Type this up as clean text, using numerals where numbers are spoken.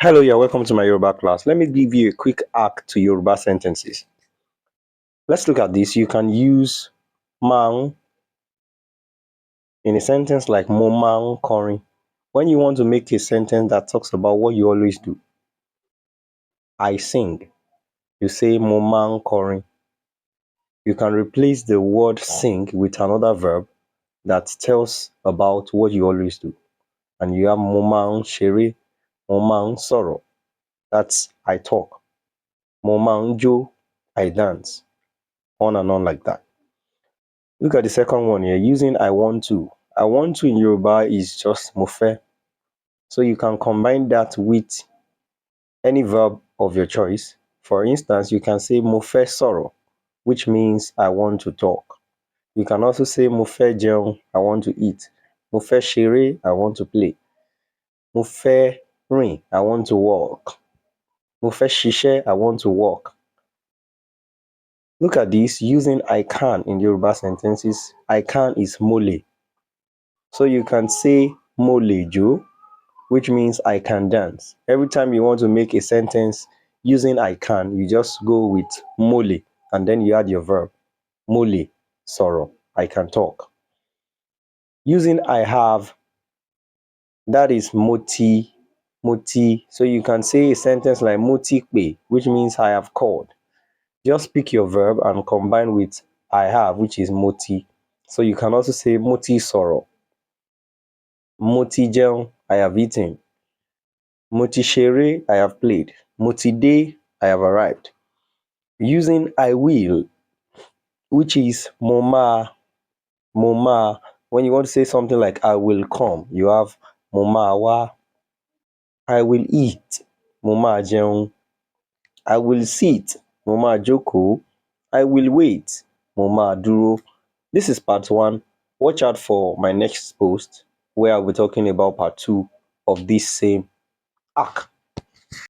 Hello, you're welcome to my Yoruba class. Let me give you a quick hack to Yoruba sentences. Let's look at this. You can use mang in a sentence like mo mang korin. When you want to make a sentence that talks about what you always do, I sing. You say mo mang korin. You can replace the word sing with another verb that tells about what you always do. And you have mo mang shere, mo mang soro. That's I talk. Mo mang jo, I dance. On and on like that. Look at the second one here, using I want to. I want to in Yoruba is just mofe. So you can combine that with any verb of your choice. For instance, you can say mofe soro, which means I want to talk. You can also say mofe jeun, I want to eat. Mofe shere, I want to play. Mofe rin, I want to walk. Mofe shishe, I want to walk. Look at this, using I can in Yoruba sentences. I can is mole. So you can say molejo, which means I can dance. Every time you want to make a sentence using I can, you just go with mole and then you add your verb. Mole, sorrow, I can talk. Using I have, that is moti. So you can say a sentence like moti pe, which means I have called. Just pick your verb and combine with I have, which is moti. So you can also say moti sorrow. Moti jeun, I have eaten. Moti shere, I have played. Moti de, I have arrived. Using I will, which is moma. When you want to say something like I will come, you have moma wa. I will eat, moma jeun. I will sit, moma joko. I will wait, moma duro. This is part one. Watch out for my next post where I'll be talking about part two of this same arc.